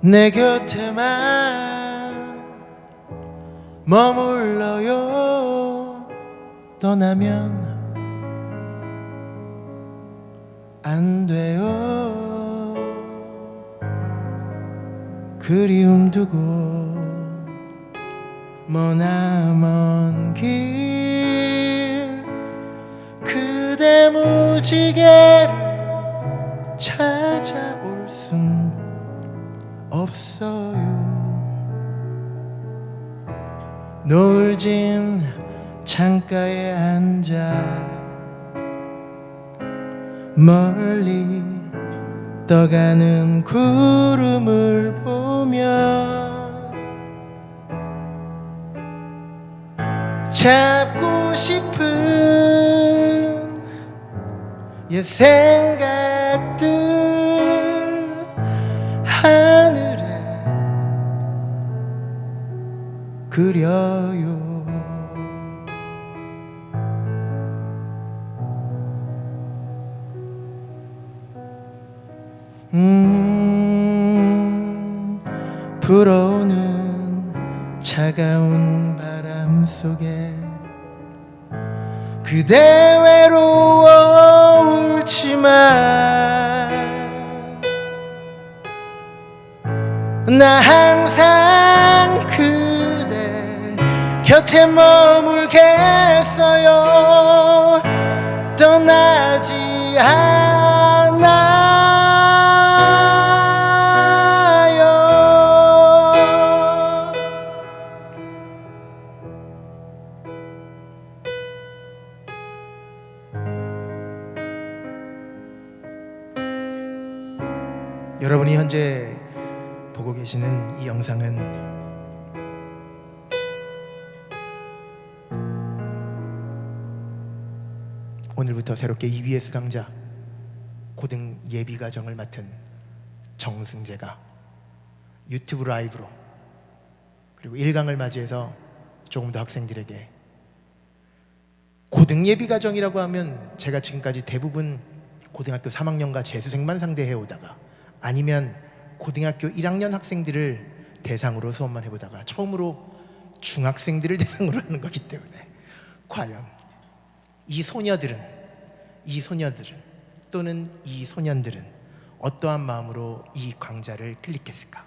내 곁에만 머물러요. 떠나면 안 돼요. 그리움 두고 머나먼 길 그대 무지개를 찾아올 순 없어요. 노을진 창가에 앉아 멀리 떠가는 구름을 보며 잡고 싶은 옛 생각들 하늘에 그려요. 불어오는 차가운 바람 속에 그대 외로워 울지만 나 항상 그대 곁에 머물겠어요. 떠나지 않아요. 여러분이 현재 보고 계시는 이 영상은 오늘부터 새롭게 EBS 강좌 고등 예비과정을 맡은 정승재가 유튜브 라이브로 그리고 1강을 맞이해서 조금 더 학생들에게 고등 예비과정이라고 하면 제가 지금까지 대부분 고등학교 3학년과 재수생만 상대해 오다가 아니면 고등학교 1학년 학생들을 대상으로 수업만 해보다가 처음으로 중학생들을 대상으로 하는 거기 때문에 과연 이 소녀들은 또는 이 소년들은 어떠한 마음으로 이 강좌를 클릭했을까?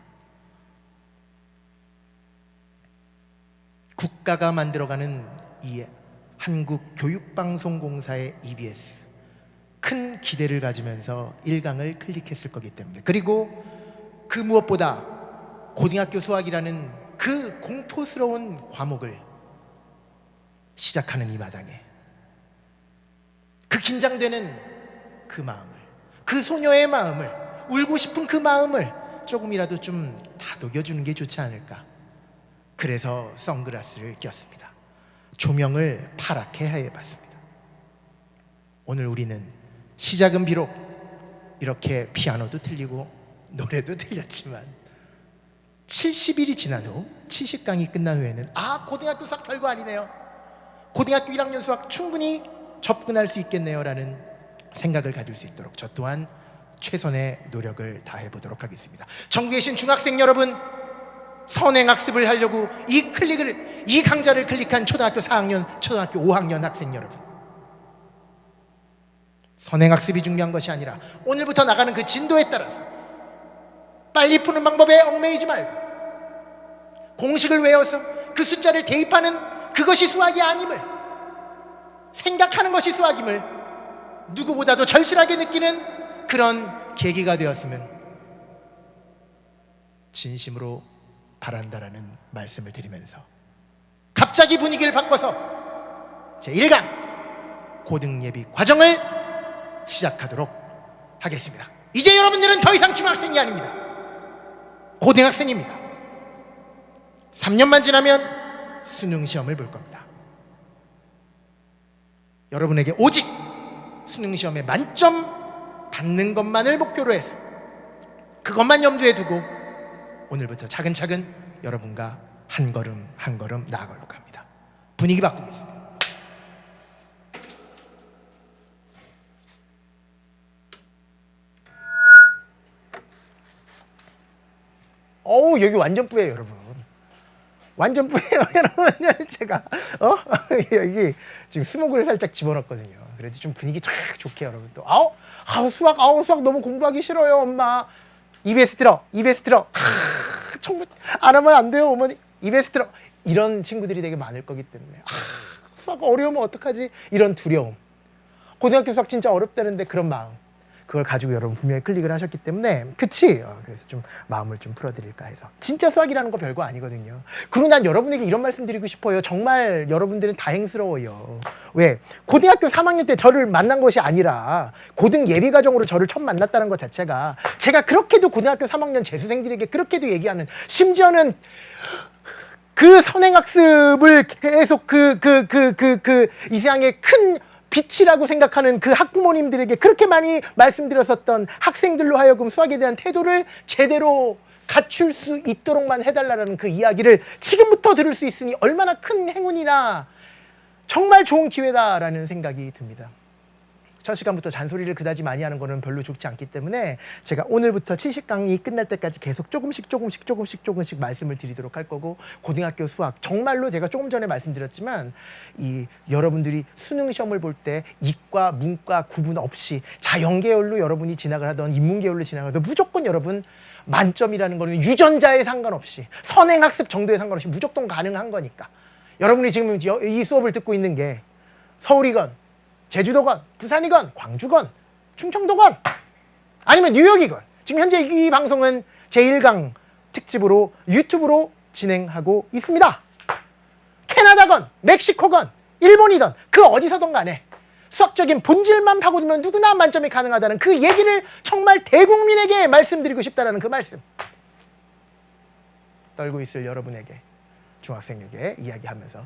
국가가 만들어가는 이 한국교육방송공사의 EBS 큰 기대를 가지면서 1강을 클릭했을 거기 때문에 그리고 그 무엇보다 고등학교 수학이라는 그 공포스러운 과목을 시작하는 이 마당에 그 긴장되는 그 마음을 그 소녀의 마음을 울고 싶은 그 마음을 조금이라도 좀 다독여주는 게 좋지 않을까. 그래서 선글라스를 꼈습니다. 조명을 파랗게 해봤습니다. 오늘 우리는 시작은 비록 이렇게 피아노도 틀리고 노래도 틀렸지만 70일이 지난 후 70강이 끝난 후에는 고등학교 수학 별거 아니네요. 고등학교 1학년 수학 충분히 접근할 수 있겠네요 라는 생각을 가질 수 있도록 저 또한 최선의 노력을 다해보도록 하겠습니다. 전국에 계신 중학생 여러분, 선행학습을 하려고 이 강좌를 클릭한 초등학교 4학년, 초등학교 5학년 학생 여러분, 선행학습이 중요한 것이 아니라 오늘부터 나가는 그 진도에 따라서 빨리 푸는 방법에 얽매이지 말고 공식을 외워서 그 숫자를 대입하는 그것이 수학이 아님을, 생각하는 것이 수학임을 누구보다도 절실하게 느끼는 그런 계기가 되었으면 진심으로 바란다라는 말씀을 드리면서 갑자기 분위기를 바꿔서 제1강 고등예비 과정을 시작하도록 하겠습니다. 이제 여러분들은 더 이상 중학생이 아닙니다. 고등학생입니다. 3년만 지나면 수능시험을 볼 겁니다. 여러분에게 오직 수능시험에 만점 받는 것만을 목표로 해서 그것만 염두에 두고 오늘부터 차근차근 여러분과 한 걸음 한 걸음 나아가려고 합니다. 분위기 바꾸겠습니다. 어우, 여기 완전 뿌예요, 여러분. 완전 뿌예요, 여러분. 제가 여기 지금 스모그를 살짝 집어넣었거든요. 그래도 좀 분위기 쫙 좋게 여러분 또 수학 너무 공부하기 싫어요, 엄마. EBS 들어, EBS 들어. 정말 안 하면 안 돼요, 어머니. EBS 들어. 이런 친구들이 되게 많을 거기 때문에 수학 어려우면 어떡하지? 이런 두려움. 고등학교 수학 진짜 어렵다는데 그런 마음. 그걸 가지고 여러분 분명히 클릭을 하셨기 때문에 그치? 그래서 좀 마음을 좀 풀어드릴까 해서. 진짜 수학이라는 거 별거 아니거든요. 그리고 난 여러분에게 이런 말씀 드리고 싶어요. 정말 여러분들은 다행스러워요. 왜? 고등학교 3학년 때 저를 만난 것이 아니라 고등 예비과정으로 저를 처음 만났다는 것 자체가 제가 그렇게도 고등학교 3학년 재수생들에게 그렇게도 얘기하는, 심지어는 그 선행학습을 계속 이 세상의 큰 빛이라고 생각하는 그 학부모님들에게 그렇게 많이 말씀드렸었던 학생들로 하여금 수학에 대한 태도를 제대로 갖출 수 있도록만 해달라는 그 이야기를 지금부터 들을 수 있으니 얼마나 큰 행운이나 정말 좋은 기회다라는 생각이 듭니다. 첫 시간부터 잔소리를 그다지 많이 하는 거는 별로 좋지 않기 때문에 제가 오늘부터 70강이 끝날 때까지 계속 조금씩 말씀을 드리도록 할 거고, 고등학교 수학 정말로 제가 조금 전에 말씀드렸지만 여러분들이 수능 시험을 볼 때 이과, 문과 구분 없이 자연계열로 여러분이 진학을 하던 인문계열로 진학을 하던 무조건 여러분 만점이라는 거는 유전자에 상관없이 선행학습 정도에 상관없이 무조건 가능한 거니까, 여러분이 지금 이 수업을 듣고 있는 게 서울이건 제주도건, 부산이건, 광주건, 충청도건, 아니면 뉴욕이건, 지금 현재 이 방송은 제1강 특집으로 유튜브로 진행하고 있습니다. 캐나다건, 멕시코건, 일본이든 그 어디서든 간에 수학적인 본질만 파고들면 누구나 만점이 가능하다는 그 얘기를 정말 대국민에게 말씀드리고 싶다는 그 말씀. 떨고 있을 여러분에게, 중학생에게 이야기하면서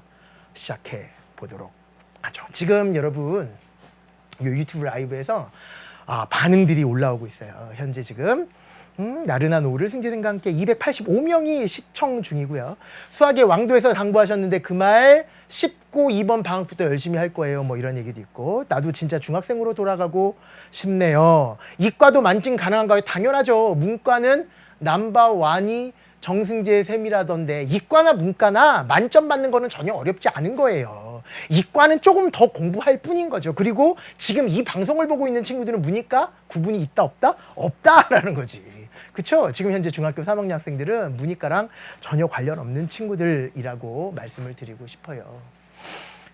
시작해 보도록 하죠. 지금 여러분 이 유튜브 라이브에서 반응들이 올라오고 있어요. 현재 지금 나른한 오후를 승재생과 함께 285명이 시청 중이고요. 수학의 왕도에서 당부하셨는데 그 말 씹고 이번 방학부터 열심히 할 거예요. 뭐 이런 얘기도 있고, 나도 진짜 중학생으로 돌아가고 싶네요. 이과도 만점 가능한가요? 당연하죠. 문과는 넘버원이 정승재 쌤이라던데 이과나 문과나 만점 받는 거는 전혀 어렵지 않은 거예요. 이과는 조금 더 공부할 뿐인 거죠. 그리고 지금 이 방송을 보고 있는 친구들은 문이과 구분이 있다 없다? 없다라는 거지. 그쵸? 지금 현재 중학교 3학년 학생들은 문이과랑 전혀 관련 없는 친구들이라고 말씀을 드리고 싶어요.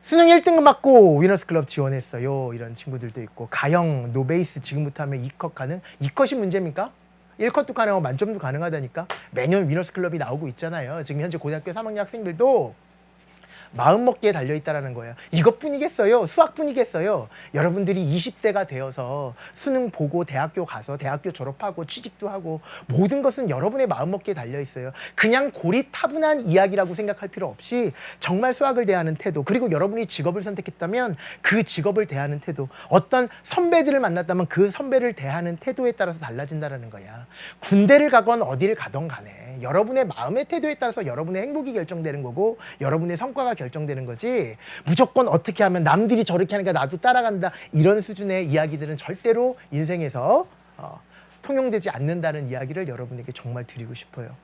수능 1등급 맞고 위너스클럽 지원했어요. 이런 친구들도 있고, 가영, 노베이스 지금부터 하면 2컷 가능? 2컷이 문제입니까? 1컷도 가능하고 만점도 가능하다니까. 매년 위너스클럽이 나오고 있잖아요. 지금 현재 고등학교 3학년 학생들도 마음먹기에 달려있다는 거예요. 이것뿐이겠어요? 수학뿐이겠어요? 여러분들이 20대가 되어서 수능 보고 대학교 가서 대학교 졸업하고 취직도 하고 모든 것은 여러분의 마음먹기에 달려있어요. 그냥 고리타분한 이야기라고 생각할 필요 없이 정말 수학을 대하는 태도, 그리고 여러분이 직업을 선택했다면 그 직업을 대하는 태도, 어떤 선배들을 만났다면 그 선배를 대하는 태도에 따라서 달라진다는 거야. 군대를 가건 어디를 가던 간에 여러분의 마음의 태도에 따라서 여러분의 행복이 결정되는 거고 여러분의 성과가 결정되는 거지, 무조건 어떻게 하면 남들이 저렇게 하니까 나도 따라간다 이런 수준의 이야기들은 절대로 인생에서 통용되지 않는다는 이야기를 여러분에게 정말 드리고 싶어요.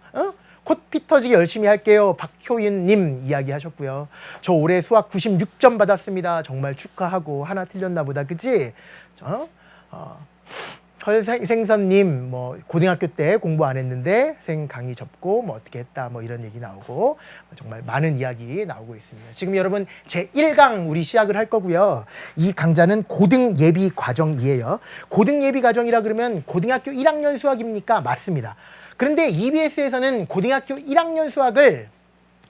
코피 터지게 열심히 할게요. 박효인님 이야기 하셨고요. 저 올해 수학 96점 받았습니다. 정말 축하하고, 하나 틀렸나 보다, 그치? 설생선님, 뭐 고등학교 때 공부 안 했는데 생 강의 접고 뭐 어떻게 했다, 뭐 이런 얘기 나오고, 정말 많은 이야기 나오고 있습니다. 지금 여러분 제 1강 우리 시작을 할 거고요. 이 강좌는 고등 예비 과정이에요. 고등 예비 과정이라 그러면 고등학교 1학년 수학입니까? 맞습니다. 그런데 EBS에서는 고등학교 1학년 수학을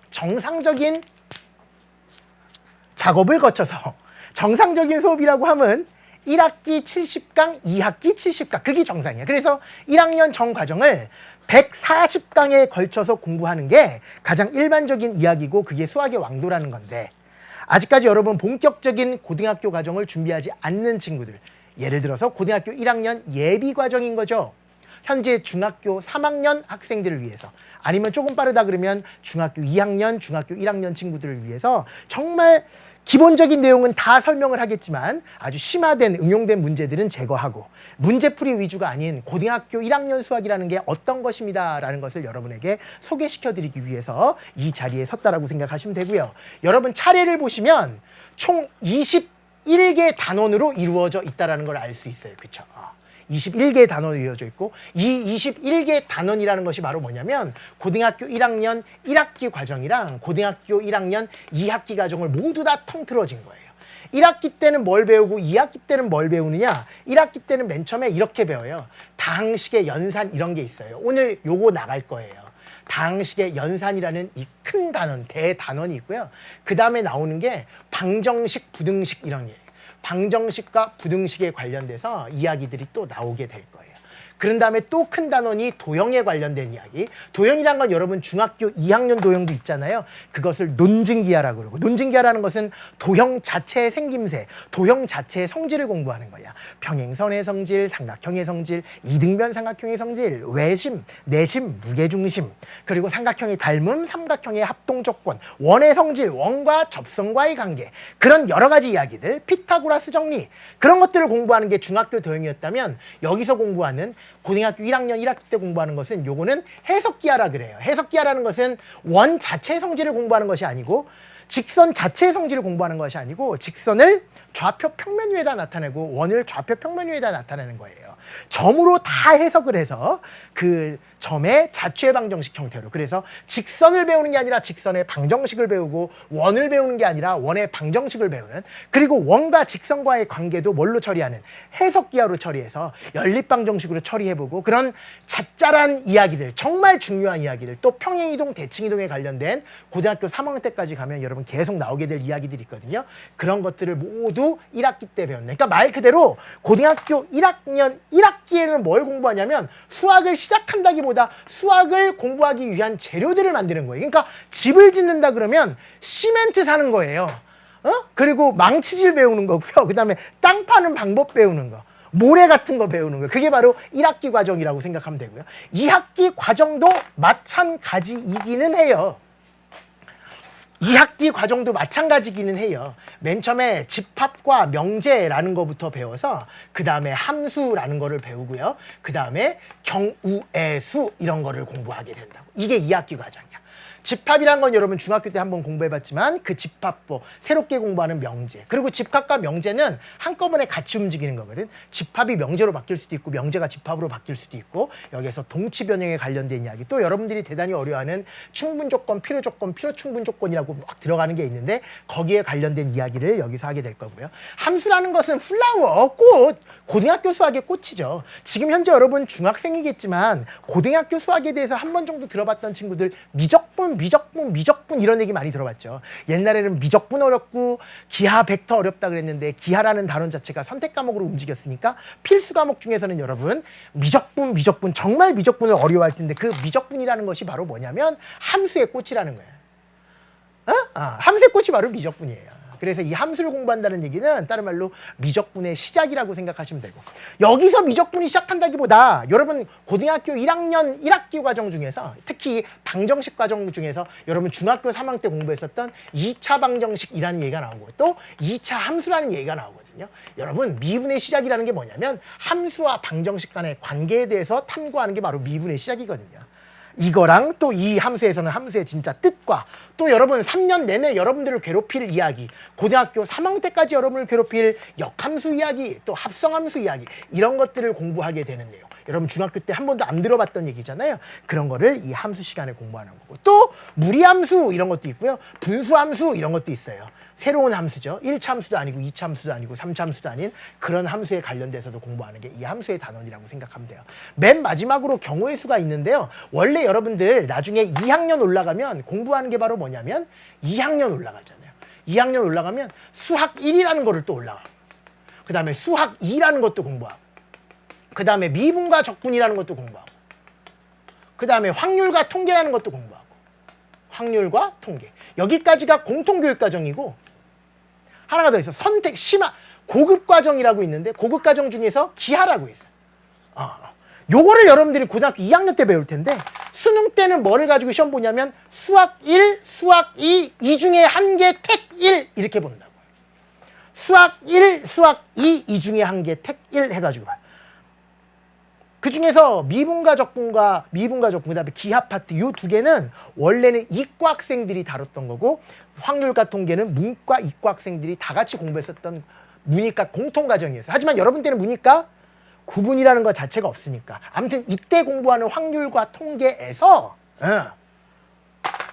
정상적인 작업을 거쳐서, 정상적인 수업이라고 하면 1학기 70강, 2학기 70강, 그게 정상이에요. 그래서 1학년 전 과정을 140강에 걸쳐서 공부하는 게 가장 일반적인 이야기고, 그게 수학의 왕도라는 건데, 아직까지 여러분 본격적인 고등학교 과정을 준비하지 않는 친구들, 예를 들어서 고등학교 1학년 예비 과정인 거죠. 현재 중학교 3학년 학생들을 위해서, 아니면 조금 빠르다 그러면 중학교 2학년, 중학교 1학년 친구들을 위해서 정말 기본적인 내용은 다 설명을 하겠지만 아주 심화된 응용된 문제들은 제거하고 문제풀이 위주가 아닌 고등학교 1학년 수학이라는 게 어떤 것입니다 라는 것을 여러분에게 소개시켜 드리기 위해서 이 자리에 섰다라고 생각하시면 되고요. 여러분 차례를 보시면 총 21개 단원으로 이루어져 있다는 걸 알 수 있어요. 그렇죠? 21개의 단원으로 이루어져 있고, 이 21개의 단원이라는 것이 바로 뭐냐면 고등학교 1학년 1학기 과정이랑 고등학교 1학년 2학기 과정을 모두 다 통틀어진 거예요. 1학기 때는 뭘 배우고 2학기 때는 뭘 배우느냐? 1학기 때는 맨 처음에 이렇게 배워요. 다항식의 연산 이런 게 있어요. 오늘 요거 나갈 거예요. 다항식의 연산이라는 이 큰 단원, 대단원이 있고요. 그 다음에 나오는 게 방정식, 부등식 이런 게. 방정식과 부등식에 관련돼서 이야기들이 또 나오게 될 거예요. 그런 다음에 또 큰 단원이 도형에 관련된 이야기. 도형이란 건 여러분 중학교 2학년 도형도 있잖아요. 그것을 논증기하라고 그러고, 논증기하라는 것은 도형 자체의 생김새, 도형 자체의 성질을 공부하는 거야. 평행선의 성질, 삼각형의 성질, 이등변 삼각형의 성질, 외심, 내심, 무게중심, 그리고 삼각형의 닮음, 삼각형의 합동 조건, 원의 성질, 원과 접선과의 관계, 그런 여러 가지 이야기들, 피타고라스 정리, 그런 것들을 공부하는 게 중학교 도형이었다면, 여기서 공부하는 고등학교 1학년 1학기 때 공부하는 것은 요거는 해석기하라 그래요. 해석기하라는 것은 원 자체의 성질을 공부하는 것이 아니고, 직선 자체의 성질을 공부하는 것이 아니고, 직선을 좌표 평면 위에다 나타내고 원을 좌표 평면 위에다 나타내는 거예요. 점으로 다 해석을 해서 그 점의 자취의 방정식 형태로, 그래서 직선을 배우는 게 아니라 직선의 방정식을 배우고, 원을 배우는 게 아니라 원의 방정식을 배우는, 그리고 원과 직선과의 관계도 뭘로 처리하는, 해석기하로 처리해서 연립방정식으로 처리해보고, 그런 짭짤한 이야기들, 정말 중요한 이야기들, 또 평행이동, 대칭이동에 관련된 고등학교 3학년 때까지 가면 여러분 계속 나오게 될 이야기들이 있거든요. 그런 것들을 모두 1학기 때 배웠네. 그러니까 말 그대로 고등학교 1학년 1학기에는 뭘 공부하냐면 수학을 시작한다기보다 수학을 공부하기 위한 재료들을 만드는 거예요. 그러니까 집을 짓는다 그러면 시멘트 사는 거예요. 그리고 망치질 배우는 거고요. 그 다음에 땅 파는 방법 배우는 거, 모래 같은 거 배우는 거예요. 그게 바로 1학기 과정이라고 생각하면 되고요. 2학기 과정도 마찬가지이기는 해요. 2학기 과정도 마찬가지기는 해요. 맨 처음에 집합과 명제라는 거부터 배워서 그 다음에 함수라는 거를 배우고요. 그 다음에 경우의 수 이런 거를 공부하게 된다고. 이게 2학기 과정이야. 집합이란 건 여러분 중학교 때 한번 공부해봤지만 그 집합부, 새롭게 공부하는 명제, 그리고 집합과 명제는 한꺼번에 같이 움직이는 거거든. 집합이 명제로 바뀔 수도 있고 명제가 집합으로 바뀔 수도 있고, 여기에서 동치 변형에 관련된 이야기, 또 여러분들이 대단히 어려워하는 충분조건, 필요조건, 필요충분조건이라고 막 들어가는 게 있는데 거기에 관련된 이야기를 여기서 하게 될 거고요. 함수라는 것은 플라워, 꽃, 고등학교 수학의 꽃이죠. 지금 현재 여러분 중학생이겠지만 고등학교 수학에 대해서 한 번 정도 들어봤던 친구들 미적분 이런 얘기 많이 들어봤죠. 옛날에는 미적분 어렵고 기하 벡터 어렵다 그랬는데, 기하라는 단원 자체가 선택 과목으로 움직였으니까 필수 과목 중에서는 여러분 미적분 정말 미적분을 어려워할 텐데, 그 미적분이라는 것이 바로 뭐냐면 함수의 꽃이라는 거예요. 함수의 꽃이 바로 미적분이에요. 그래서 이 함수를 공부한다는 얘기는 다른 말로 미적분의 시작이라고 생각하시면 되고, 여기서 미적분이 시작한다기보다 여러분 고등학교 1학년 1학기 과정 중에서, 특히 방정식 과정 중에서 여러분 중학교 3학년 때 공부했었던 2차 방정식이라는 얘기가 나오고, 또 2차 함수라는 얘기가 나오거든요. 여러분 미분의 시작이라는 게 뭐냐면 함수와 방정식 간의 관계에 대해서 탐구하는 게 바로 미분의 시작이거든요. 이거랑 또 이 함수에서는 함수의 진짜 뜻과, 또 여러분 3년 내내 여러분들을 괴롭힐 이야기, 고등학교 3학년 때까지 여러분을 괴롭힐 역함수 이야기, 또 합성함수 이야기, 이런 것들을 공부하게 되는데요. 여러분 중학교 때 한 번도 안 들어봤던 얘기잖아요. 그런 거를 이 함수 시간에 공부하는 거고, 또 무리함수 이런 것도 있고요. 분수함수 이런 것도 있어요. 새로운 함수죠. 1차 함수도 아니고 2차 함수도 아니고 3차 함수도 아닌 그런 함수에 관련돼서도 공부하는 게 이 함수의 단원이라고 생각하면 돼요. 맨 마지막으로 경우의 수가 있는데요. 원래 여러분들 나중에 2학년 올라가면 공부하는 게 바로 뭐냐면 2학년 올라가잖아요. 2학년 올라가면 수학 1이라는 거를 또 올라가. 그 다음에 수학 2라는 것도 공부하고, 그 다음에 미분과 적분이라는 것도 공부하고, 그 다음에 확률과 통계라는 것도 공부하고, 확률과 통계. 여기까지가 공통교육과정이고, 하나가 더 있어. 고급과정이라고 있는데 고급과정 중에서 기하라고 있어. 요거를 여러분들이 고등학교 2학년 때 배울 텐데 수능 때는 뭐를 가지고 시험 보냐면 수학 1, 수학 2, 이 중에 한 개 택 1 이렇게 본다고. 수학 1, 수학 2, 이 중에 한 개 택 1 해가지고 봐요. 그 중에서 미분과 적분과 그다음에 기하 파트 이 두 개는 원래는 이과 학생들이 다뤘던 거고 확률과 통계는 문과 이과 학생들이 다 같이 공부했었던 문이과 공통 과정이었어요. 하지만 여러분 때는 문이과 구분이라는 것 자체가 없으니까 아무튼 이때 공부하는 확률과 통계에서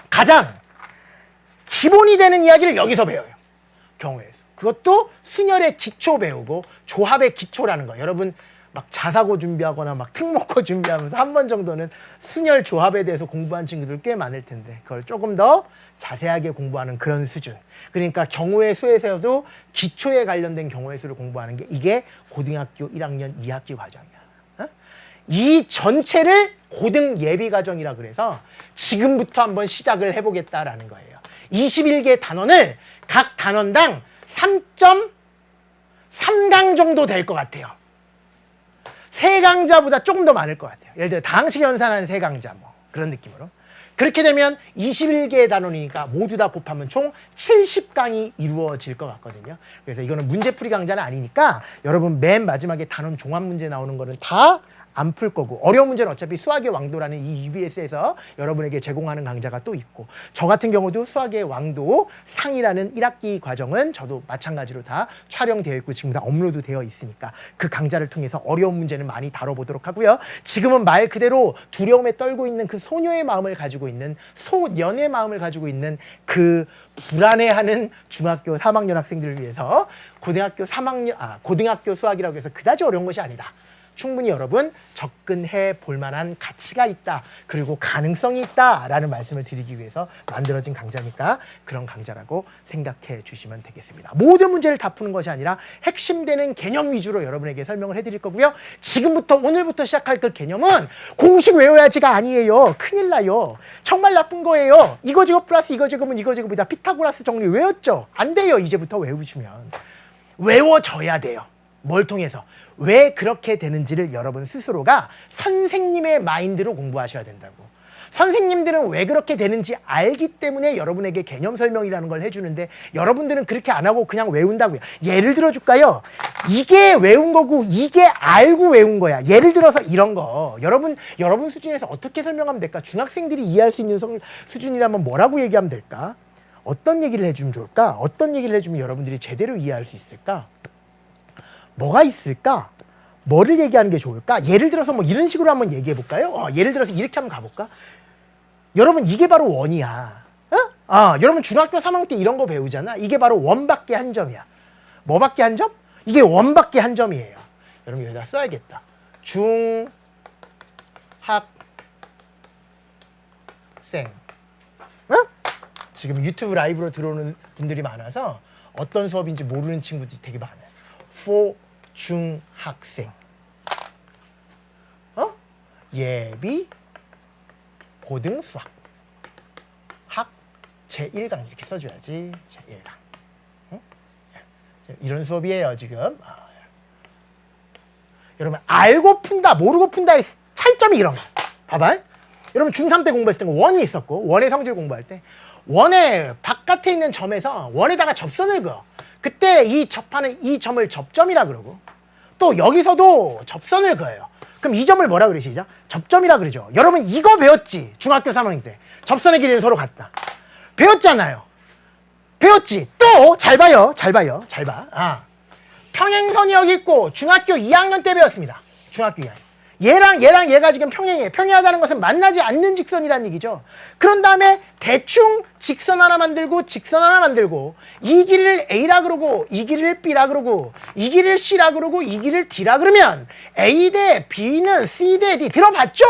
가장 기본이 되는 이야기를 여기서 배워요. 경우에서. 그것도 순열의 기초 배우고 조합의 기초라는 거. 여러분 막 자사고 준비하거나 막 특목고 준비하면서 한 번 정도는 순열 조합에 대해서 공부한 친구들 꽤 많을 텐데 그걸 조금 더 자세하게 공부하는 그런 수준. 그러니까 경우의 수에서도 기초에 관련된 경우의 수를 공부하는 게 이게 고등학교 1학년 2학기 과정이야. 이 전체를 고등 예비 과정이라 그래서 지금부터 한번 시작을 해보겠다라는 거예요. 21개 단원을 각 단원당 3.3강 정도 될 것 같아요. 세 강자보다 조금 더 많을 것 같아요. 예를 들어 당식 연산한 세 강자 뭐 그런 느낌으로. 그렇게 되면 21개의 단원이니까 모두 다 곱하면 총 70강이 이루어질 것 같거든요. 그래서 이거는 문제풀이 강좌는 아니니까 여러분 맨 마지막에 단원 종합 문제 나오는 거는 다 안 풀 거고 어려운 문제는 어차피 수학의 왕도라는 이 EBS에서 여러분에게 제공하는 강좌가 또 있고 저 같은 경우도 수학의 왕도 상이라는 1학기 과정은 저도 마찬가지로 다 촬영되어 있고 지금 다 업로드 되어 있으니까 그 강좌를 통해서 어려운 문제는 많이 다뤄보도록 하고요. 지금은 말 그대로 두려움에 떨고 있는 그 소녀의 마음을 가지고 있는 소년의 마음을 가지고 있는 그 불안해하는 중학교 3학년 학생들을 위해서 고등학교 수학이라고 해서 그다지 어려운 것이 아니다. 충분히 여러분 접근해 볼 만한 가치가 있다. 그리고 가능성이 있다라는 말씀을 드리기 위해서 만들어진 강좌니까 그런 강좌라고 생각해 주시면 되겠습니다. 모든 문제를 다 푸는 것이 아니라 핵심되는 개념 위주로 여러분에게 설명을 해드릴 거고요. 지금부터 오늘부터 시작할 그 개념은 공식 외워야지가 아니에요. 큰일 나요. 정말 나쁜 거예요. 이거 제곱 플러스 이거 제곱은 이거 제곱이다. 피타고라스 정리 외웠죠? 안 돼요. 이제부터 외우시면. 외워져야 돼요. 뭘 통해서? 왜 그렇게 되는지를 여러분 스스로가 선생님의 마인드로 공부하셔야 된다고. 선생님들은 왜 그렇게 되는지 알기 때문에 여러분에게 개념 설명이라는 걸 해주는데 여러분들은 그렇게 안 하고 그냥 외운다고요. 예를 들어줄까요? 이게 외운 거고 이게 알고 외운 거야. 예를 들어서 이런 거. 여러분 수준에서 어떻게 설명하면 될까? 중학생들이 이해할 수 있는 수준이라면 뭐라고 얘기하면 될까? 어떤 얘기를 해주면 좋을까? 어떤 얘기를 해주면 여러분들이 제대로 이해할 수 있을까? 뭐가 있을까? 뭐를 얘기하는 게 좋을까? 예를 들어서 뭐 이런 식으로 한번 얘기해 볼까요? 예를 들어서 이렇게 한번 가볼까? 여러분 이게 바로 원이야. 여러분 중학교 3학년 때 이런 거 배우잖아. 이게 바로 원밖에 한 점이야. 뭐밖에 한 점? 이게 원밖에 한 점이에요. 여러분 여기다 써야겠다. 중학생. 지금 유튜브 라이브로 들어오는 분들이 많아서 어떤 수업인지 모르는 친구들이 되게 많아요. 중학생. 예비 고등 수학 학 제1강 이렇게 써줘야지. 제1강. 이런 수업이에요 지금. 여러분 알고 푼다 모르고 푼다의 차이점이 이런 거. 봐봐. 여러분 중3 때 공부했을 때 원이 있었고 원의 성질 공부할 때 원의 바깥에 있는 점에서 원에다가 접선을 그어. 그때 이 접하는 이 점을 접점이라 그러고 또 여기서도 접선을 그어요. 그럼 이 점을 뭐라 그래 시작? 접점이라 그러죠. 여러분 이거 배웠지? 중학교 3학년 때 접선의 길이는 서로 같다. 배웠잖아요. 배웠지? 또 잘 봐요. 잘 봐. 평행선이 여기 있고 중학교 2학년 때 배웠습니다. 중학교 2학년. 얘랑 얘가 지금 평행해. 평행하다는 것은 만나지 않는 직선이라는 얘기죠. 그런 다음에 대충 직선 하나 만들고 직선 하나 만들고 이 길이를 A라 그러고 이 길이를 B라 그러고 이 길이를 C라 그러고 이 길이를 D라 그러면 A 대 B는 C 대 D 들어봤죠?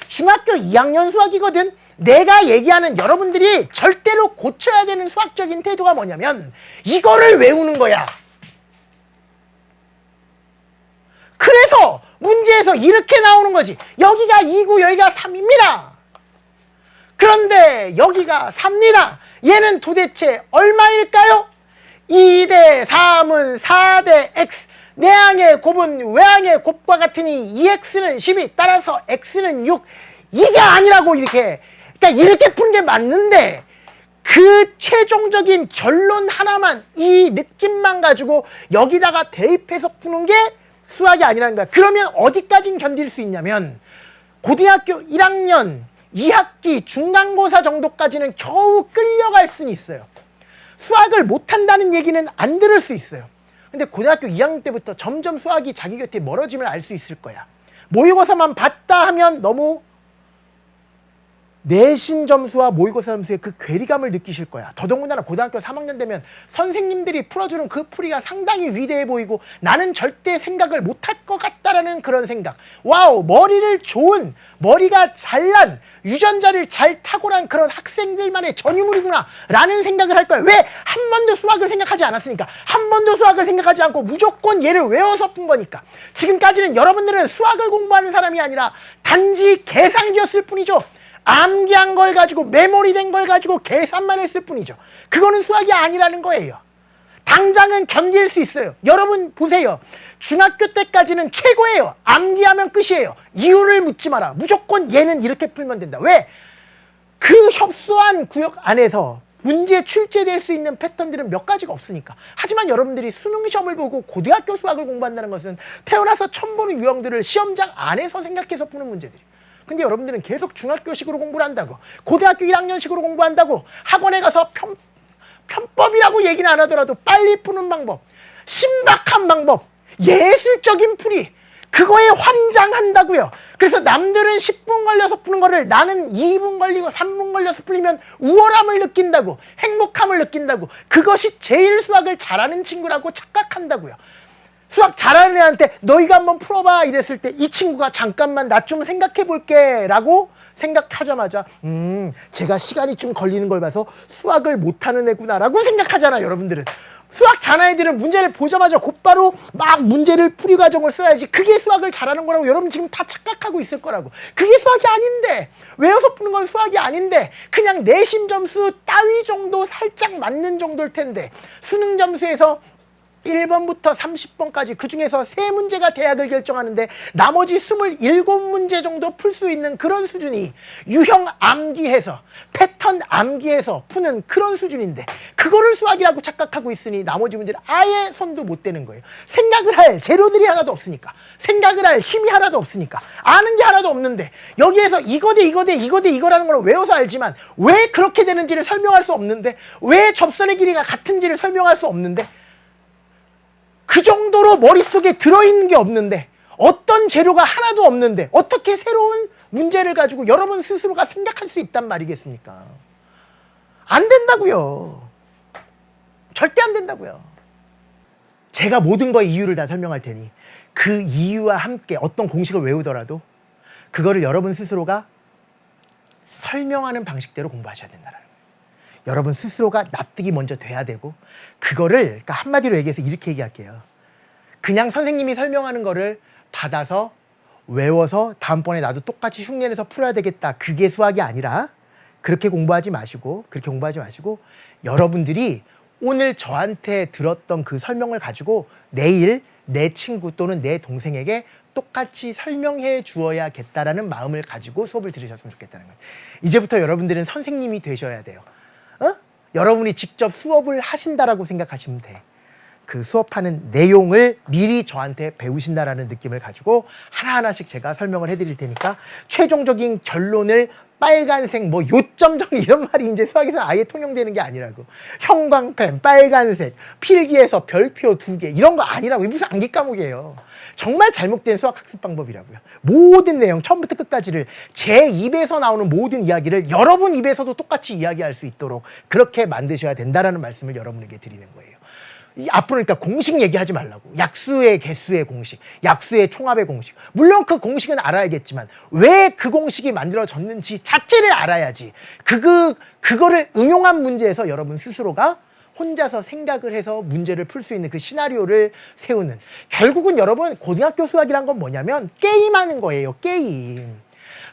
중학교 2학년 수학이거든. 내가 얘기하는 여러분들이 절대로 고쳐야 되는 수학적인 태도가 뭐냐면 이거를 외우는 거야. 그래서 문제에서 이렇게 나오는 거지. 여기가 2고 여기가 3입니다. 그런데 여기가 3입니다. 얘는 도대체 얼마일까요? 2 대 3은 4 대 X. 내항의 곱은 외항의 곱과 같으니 2x는 12 따라서 x는 6 이게 아니라고 이렇게 그러니까 이렇게 푸는 게 맞는데 그 최종적인 결론 하나만 이 느낌만 가지고 여기다가 대입해서 푸는 게 수학이 아니라는 거야. 그러면 어디까진 견딜 수 있냐면 고등학교 1학년 2학기 중간고사 정도까지는 겨우 끌려갈 수는 있어요. 수학을 못한다는 얘기는 안 들을 수 있어요. 근데 고등학교 2학년 때부터 점점 수학이 자기 곁에 멀어짐을 알 수 있을 거야. 모의고사만 봤다 하면 너무 내신 점수와 모의고사 점수의 그 괴리감을 느끼실 거야. 더더군다나 고등학교 3학년 되면 선생님들이 풀어주는 그 풀이가 상당히 위대해 보이고 나는 절대 생각을 못할 것 같다라는 그런 생각. 와우, 머리를 좋은, 머리가 잘난, 유전자를 잘 탁월한 그런 학생들만의 전유물이구나 라는 생각을 할 거야. 왜? 한 번도 수학을 생각하지 않았으니까. 한 번도 수학을 생각하지 않고 무조건 얘를 외워서 푼 거니까. 지금까지는 여러분들은 수학을 공부하는 사람이 아니라 단지 계산기였을 뿐이죠. 암기한 걸 가지고 메모리된 걸 가지고 계산만 했을 뿐이죠. 그거는 수학이 아니라는 거예요. 당장은 견딜 수 있어요. 여러분 보세요. 중학교 때까지는 최고예요. 암기하면 끝이에요. 이유를 묻지 마라. 무조건 얘는 이렇게 풀면 된다. 왜? 그 협소한 구역 안에서 문제 출제될 수 있는 패턴들은 몇 가지가 없으니까. 하지만 여러분들이 수능 시험을 보고 고등학교 수학을 공부한다는 것은 태어나서 처음 보는 유형들을 시험장 안에서 생각해서 푸는 문제들이에요. 근데 여러분들은 계속 중학교식으로 공부를 한다고, 고등학교 1학년식으로 공부한다고, 학원에 가서 편법이라고 얘기는 안 하더라도 빨리 푸는 방법, 신박한 방법, 예술적인 풀이, 그거에 환장한다고요. 그래서 남들은 10분 걸려서 푸는 거를 나는 2분 걸리고 3분 걸려서 풀리면 우월함을 느낀다고, 행복함을 느낀다고, 그것이 제일 수학을 잘하는 친구라고 착각한다고요. 수학 잘하는 애한테 너희가 한번 풀어봐 이랬을 때 이 친구가 잠깐만 나 좀 생각해 볼게 라고 생각하자마자 제가 시간이 좀 걸리는 걸 봐서 수학을 못하는 애구나 라고 생각하잖아. 여러분들은 수학 잘하는 애들은 문제를 보자마자 곧바로 막 문제를 풀이 과정을 써야지 그게 수학을 잘하는 거라고 여러분 지금 다 착각하고 있을 거라고. 그게 수학이 아닌데, 외워서 푸는 건 수학이 아닌데 그냥 내신 점수 따위 정도 살짝 맞는 정도일 텐데 수능 점수에서 1번부터 30번까지 그 중에서 3문제가 대학을 결정하는데 나머지 27문제 정도 풀 수 있는 그런 수준이 유형 암기해서 패턴 암기해서 푸는 그런 수준인데 그거를 수학이라고 착각하고 있으니 나머지 문제는 아예 손도 못 대는 거예요. 생각을 할 재료들이 하나도 없으니까, 생각을 할 힘이 하나도 없으니까, 아는 게 하나도 없는데 여기에서 이거 대 이거 대 이거 대 이거라는 걸 외워서 알지만 왜 그렇게 되는지를 설명할 수 없는데, 왜 접선의 길이가 같은지를 설명할 수 없는데, 그 정도로 머릿속에 들어있는 게 없는데, 어떤 재료가 하나도 없는데 어떻게 새로운 문제를 가지고 여러분 스스로가 생각할 수 있단 말이겠습니까? 안 된다고요. 절대 안 된다고요. 제가 모든 거의 이유를 다 설명할 테니 그 이유와 함께 어떤 공식을 외우더라도 그거를 여러분 스스로가 설명하는 방식대로 공부하셔야 된다는 거예요. 여러분 스스로가 납득이 먼저 돼야 되고, 그거를 그러니까 한마디로 얘기해서 이렇게 얘기할게요. 그냥 선생님이 설명하는 거를 받아서 외워서 다음번에 나도 똑같이 흉내내서 풀어야 되겠다, 그게 수학이 아니라 그렇게 공부하지 마시고 여러분들이 오늘 저한테 들었던 그 설명을 가지고 내일 내 친구 또는 내 동생에게 똑같이 설명해 주어야겠다라는 마음을 가지고 수업을 들으셨으면 좋겠다는 거예요. 이제부터 여러분들은 선생님이 되셔야 돼요. 여러분이 직접 수업을 하신다라고 생각하시면 돼. 그 수업하는 내용을 미리 저한테 배우신다라는 느낌을 가지고 하나하나씩 제가 설명을 해드릴 테니까 최종적인 결론을 빨간색, 뭐 요점 정리 이런 말이 이제 수학에서 아예 통용되는 게 아니라고. 형광펜, 빨간색, 필기에서 별표 2개 이런 거 아니라고. 무슨 암기 과목이에요. 정말 잘못된 수학 학습 방법이라고요. 모든 내용 처음부터 끝까지를 제 입에서 나오는 모든 이야기를 여러분 입에서도 똑같이 이야기할 수 있도록 그렇게 만드셔야 된다라는 말씀을 여러분에게 드리는 거예요. 앞으로 그러니까 공식 얘기하지 말라고. 약수의 개수의 공식, 약수의 총합의 공식. 물론 그 공식은 알아야겠지만 왜 그 공식이 만들어졌는지 자체를 알아야지. 그거를 응용한 문제에서 여러분 스스로가 혼자서 생각을 해서 문제를 풀 수 있는 그 시나리오를 세우는. 결국은 여러분 고등학교 수학이란 건 뭐냐면 게임하는 거예요. 게임.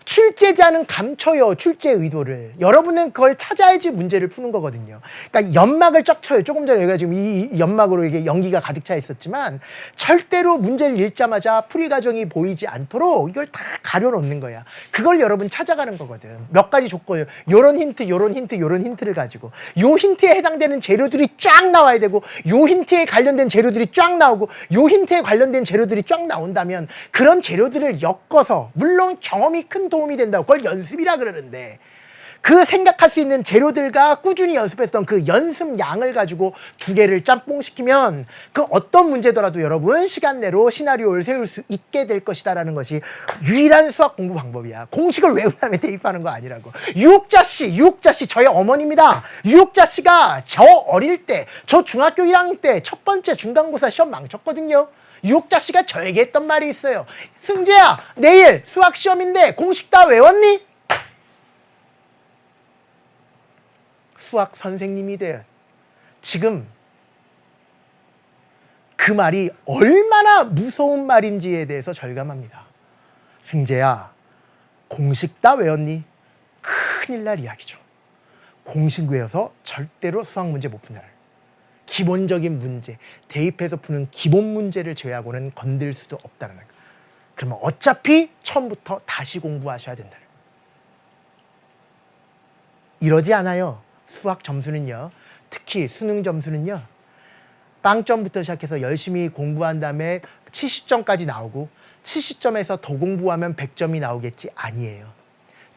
출제자는 감춰요, 출제 의도를. 여러분은 그걸 찾아야지 문제를 푸는 거거든요. 그러니까 연막을 쫙 쳐요. 조금 전에 얘가 지금 이 연막으로 이게 연기가 가득 차 있었지만 절대로 문제를 읽자마자 풀이 과정이 보이지 않도록 이걸 다 가려놓는 거야. 그걸 여러분 찾아가는 거거든. 몇 가지 조건이요. 요런 힌트, 요런 힌트, 요런 힌트를 가지고 요 힌트에 해당되는 재료들이 쫙 나와야 되고 요 힌트에 관련된 재료들이 쫙 나오고 요 힌트에 관련된 재료들이 쫙 나온다면 그런 재료들을 엮어서 물론 경험이 큰 도움이 된다고 그걸 연습이라 그러는데 그 생각할 수 있는 재료들과 꾸준히 연습했던 그 연습량을 가지고 두 개를 짬뽕시키면 그 어떤 문제더라도 여러분 시간 내로 시나리오를 세울 수 있게 될 것이다라는 것이 유일한 수학 공부 방법이야. 공식을 외운 다음에 대입하는 거 아니라고. 유혹자 씨 저의 어머니입니다. 유혹자 씨가 저 어릴 때, 저 중학교 1학년 때 첫 번째 중간고사 시험 망쳤거든요. 유혹자 씨가 저에게 했던 말이 있어요. 승재야, 내일 수학 시험인데 공식 다 외웠니? 수학 선생님이 된 지금 그 말이 얼마나 무서운 말인지에 대해서 절감합니다. 승재야, 공식 다 외웠니? 큰일 날 이야기죠. 공식 외워서 절대로 수학 문제 못 푼다. 기본적인 문제, 대입해서 푸는 기본 문제를 제외하고는 건들 수도 없다는 거. 그러면 어차피 처음부터 다시 공부하셔야 된다. 이러지 않아요. 수학 점수는요, 특히 수능 점수는요, 빵점부터 시작해서 열심히 공부한 다음에 70점까지 나오고 70점에서 더 공부하면 100점이 나오겠지 아니에요.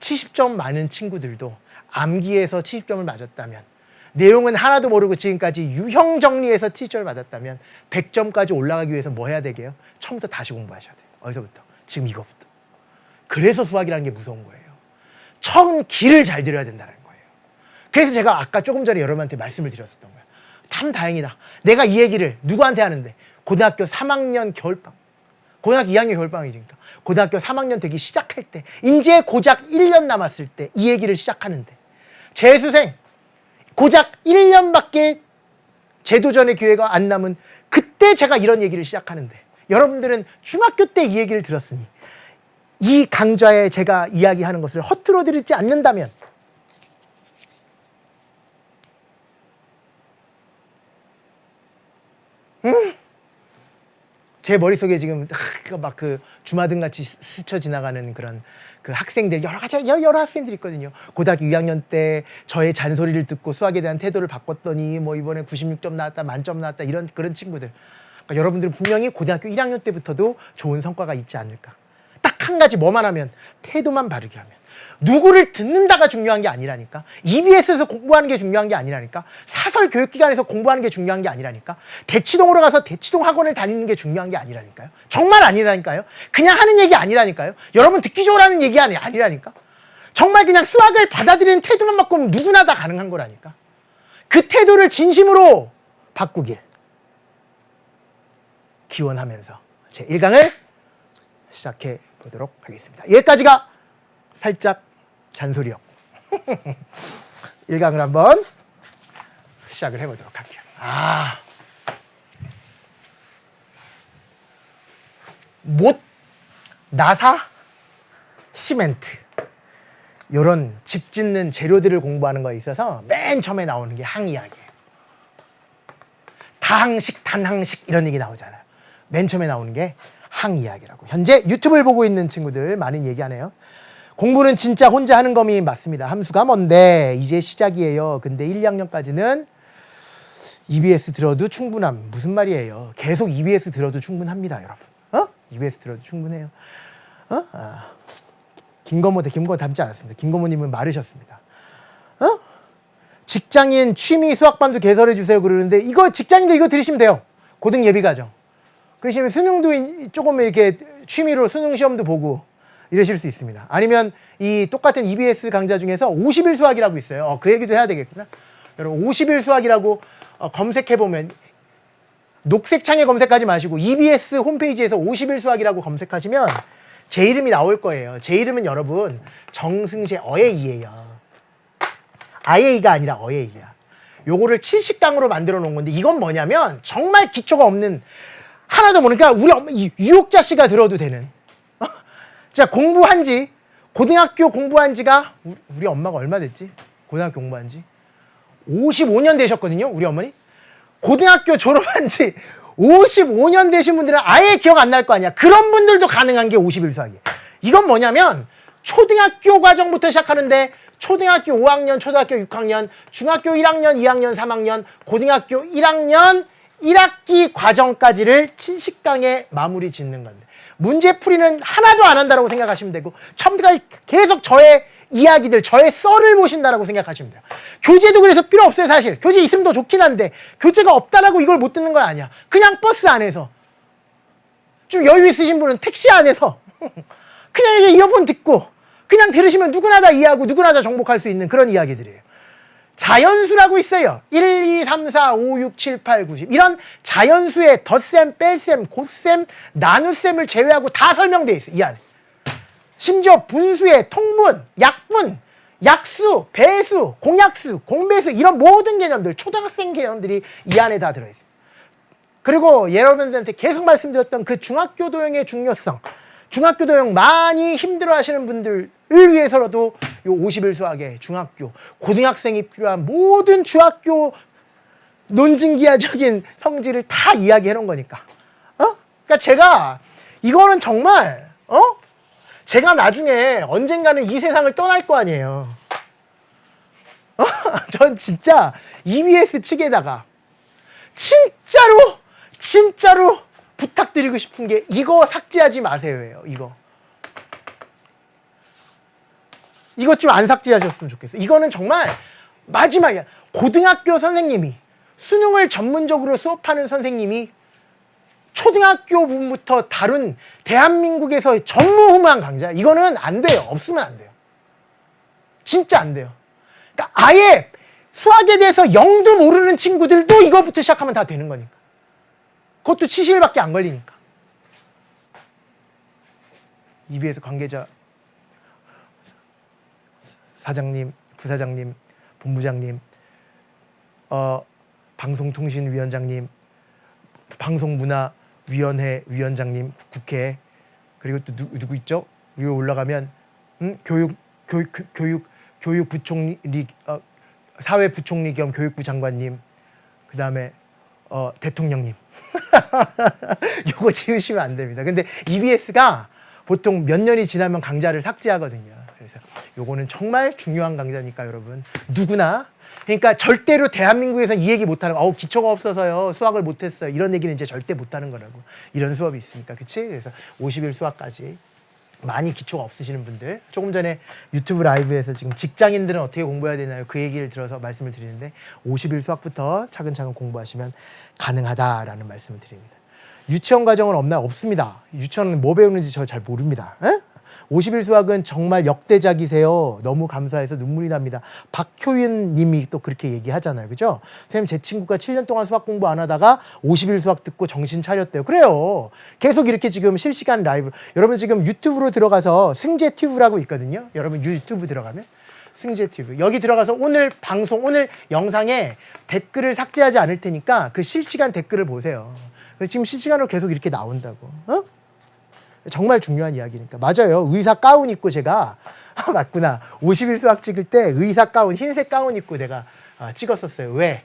70점 많은 친구들도 암기에서 70점을 맞았다면 내용은 하나도 모르고 지금까지 유형 정리해서 70점을 맞았다면 100점까지 올라가기 위해서 뭐 해야 되게요? 처음부터 다시 공부하셔야 돼요. 어디서부터? 지금 이거부터. 그래서 수학이라는 게 무서운 거예요. 처음 길을 잘 들여야 된다는 거예요. 그래서 제가 아까 조금 전에 여러분한테 말씀을 드렸었던 거예요. 참 다행이다. 내가 이 얘기를 누구한테 하는데 고등학교 3학년 겨울방, 고등학교 2학년 겨울방이니까 고등학교 3학년 되기 시작할 때, 이제 고작 1년 남았을 때 이 얘기를 시작하는데 재수생 고작 1년밖에 재도전의 기회가 안 남은 그때 제가 이런 얘기를 시작하는데 여러분들은 중학교 때 이 얘기를 들었으니 이 강좌에 제가 이야기하는 것을 허투루 들지 않는다면 제 머릿속에 지금 막 그 주마등 같이 스쳐 지나가는 그런 그 학생들, 여러 학생들이 있거든요. 고등학교 2학년 때 저의 잔소리를 듣고 수학에 대한 태도를 바꿨더니 뭐 이번에 96점 나왔다, 만점 나왔다, 이런 그런 친구들. 그러니까 여러분들은 분명히 고등학교 1학년 때부터도 좋은 성과가 있지 않을까. 딱 한 가지 뭐만 하면, 태도만 바르게 하면. 누구를 듣는다가 중요한 게 아니라니까. EBS에서 공부하는 게 중요한 게 아니라니까. 사설 교육기관에서 공부하는 게 중요한 게 아니라니까. 대치동으로 가서 대치동 학원을 다니는 게 중요한 게 아니라니까요. 정말 아니라니까요. 그냥 하는 얘기 아니라니까요. 여러분 듣기 좋으라는 얘기 아니라니까. 정말 그냥 수학을 받아들이는 태도만 바꾸면 누구나 다 가능한 거라니까. 그 태도를 진심으로 바꾸길 기원하면서 제 1강을 시작해 보도록 하겠습니다. 여기까지가 살짝 잔소리였고 1강을 한번 시작을 해보도록 할게요. 못, 나사, 시멘트 이런 집 짓는 재료들을 공부하는 거에 있어서 맨 처음에 나오는 게 항이야기예요. 다항식, 단항식 이런 얘기 나오잖아요. 맨 처음에 나오는 게 항이야기라고. 현재 유튜브를 보고 있는 친구들 많은 얘기하네요. 공부는 진짜 혼자 하는 것이 맞습니다. 함수가 뭔데 이제 시작이에요. 근데 1, 2학년까지는 EBS 들어도 충분함. 무슨 말이에요? 계속 EBS 들어도 충분합니다, 여러분. EBS 들어도 충분해요. 김건모 닮지 않았습니다. 김건모님은 마르셨습니다. 직장인 취미 수학반도 개설해 주세요 그러는데 이거 직장인들 이거 들으시면 돼요. 고등 예비과정. 그러시면 수능도 조금 이렇게 취미로 수능 시험도 보고 이러실 수 있습니다. 아니면 이 똑같은 EBS 강좌 중에서 50일 수학이라고 있어요. 그 얘기도 해야 되겠구나. 여러분 50일 수학이라고 검색해보면 녹색 창에 검색하지 마시고 EBS 홈페이지에서 50일 수학이라고 검색하시면 제 이름이 나올 거예요. 제 이름은 여러분 정승재 어예이예요. 아예이가 아니라 어예이야. 요거를 70강으로 만들어 놓은 건데 이건 뭐냐면 정말 기초가 없는 하나도 모르니까 우리 유혹자 씨가 들어도 되는 자 공부한 지 고등학교 공부한 지가 우리 엄마가 얼마 됐지? 고등학교 공부한 지 55년 되셨거든요. 우리 어머니. 고등학교 졸업한 지 55년 되신 분들은 아예 기억 안 날 거 아니야. 그런 분들도 가능한 게 50일 수학이에요. 이건 뭐냐면 초등학교 과정부터 시작하는데 초등학교 5학년, 초등학교 6학년, 중학교 1학년, 2학년, 3학년, 고등학교 1학년 1학기 과정까지를 친식강에 마무리 짓는 건데 문제풀이는 하나도 안 한다고 생각하시면 되고 처음부터 계속 저의 이야기들, 저의 썰을 보신다라고 생각하시면 돼요. 교재도 그래서 필요 없어요. 사실 교재 있으면 더 좋긴 한데 교재가 없다라고 이걸 못 듣는 건 아니야. 그냥 버스 안에서 좀 여유 있으신 분은 택시 안에서 그냥 이제 이어폰 듣고 그냥 들으시면 누구나 다 이해하고 누구나 다 정복할 수 있는 그런 이야기들이에요. 자연수라고 있어요. 1, 2, 3, 4, 5, 6, 7, 8, 9, 10 이런 자연수의 덧셈, 뺄셈, 곱셈, 나눗셈을 제외하고 다 설명되어 있어요. 이 안에. 심지어 분수의 통분, 약분, 약수, 배수, 공약수, 공배수 이런 모든 개념들, 초등학생 개념들이 이 안에 다 들어있어요. 그리고 여러분들한테 계속 말씀드렸던 그 중학교 도형의 중요성, 중학교 도형 많이 힘들어하시는 분들을 위해서라도 요 50일 수학의 중학교, 고등학생이 필요한 모든 중학교 논증기하적인 성질을 다 이야기해 놓은 거니까. 그러니까 제가 이거는 정말 제가 나중에 언젠가는 이 세상을 떠날 거 아니에요. 전 진짜 EBS 측에다가 진짜로 부탁드리고 싶은 게 이거 삭제하지 마세요예요. 이거 좀 안 삭제하셨으면 좋겠어요. 이거는 정말 마지막이야. 고등학교 선생님이 수능을 전문적으로 수업하는 선생님이 초등학교 부분부터 다룬 대한민국에서 전무후무한 강좌. 이거는 안 돼요. 없으면 안 돼요. 진짜 안 돼요. 그러니까 아예 수학에 대해서 0도 모르는 친구들도 이거부터 시작하면 다 되는 거니까. 그것도 70일밖에 안 걸리니까. EBS 관계자 사장님, 부사장님, 본부장님, 방송통신위원장님, 방송문화위원회 위원장님, 국회, 그리고 또 누구 있죠? 위로 올라가면 교육부총리, 사회부총리 겸 교육부 장관님, 그 다음에 대통령님. 요거 지으시면 안 됩니다. 근데 EBS가 보통 몇 년이 지나면 강좌를 삭제하거든요. 그래서 요거는 정말 중요한 강좌니까 여러분 누구나, 그러니까 절대로 대한민국에서 이 얘기 못하는 거, 기초가 없어서요 수학을 못했어요 이런 얘기는 이제 절대 못하는 거라고. 이런 수업이 있으니까. 그치? 그래서 50일 수학까지 많이 기초가 없으시는 분들, 조금 전에 유튜브 라이브에서 지금 직장인들은 어떻게 공부해야 되나요? 그 얘기를 들어서 말씀을 드리는데 50일 수학부터 차근차근 공부하시면 가능하다라는 말씀을 드립니다. 유치원 과정은 없나요? 없습니다. 유치원은 뭐 배우는지 저 잘 모릅니다. 50일 수학은 정말 역대작이세요. 너무 감사해서 눈물이 납니다. 박효윤 님이 또 그렇게 얘기하잖아요. 그죠? 선생님, 제 친구가 7년 동안 수학 공부 안 하다가 50일 수학 듣고 정신 차렸대요. 그래요. 계속 이렇게 지금 실시간 라이브. 여러분 지금 유튜브로 들어가서 승재튜브라고 있거든요. 여러분 유튜브 들어가면 승재튜브. 여기 들어가서 오늘 방송, 오늘 영상에 댓글을 삭제하지 않을 테니까 그 실시간 댓글을 보세요. 지금 실시간으로 계속 이렇게 나온다고. 정말 중요한 이야기니까. 맞아요. 의사 가운 입고 제가 맞구나. 50일 수학 찍을 때 의사 가운, 흰색 가운 입고 내가 찍었었어요. 왜?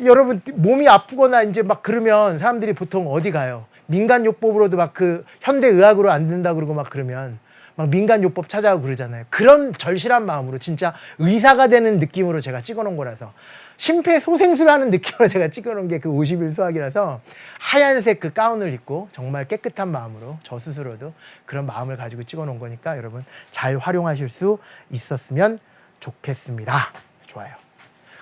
여러분 몸이 아프거나 이제 막 그러면 사람들이 보통 어디 가요? 민간요법으로도 막 그 현대의학으로 안 된다 그러고 막 그러면 막 민간요법 찾아가고 그러잖아요. 그런 절실한 마음으로 진짜 의사가 되는 느낌으로 제가 찍어놓은 거라서, 심폐소생술하는 느낌으로 제가 찍어놓은 게 그 50일 수학이라서 하얀색 그 가운을 입고 정말 깨끗한 마음으로 저 스스로도 그런 마음을 가지고 찍어놓은 거니까 여러분 잘 활용하실 수 있었으면 좋겠습니다. 좋아요.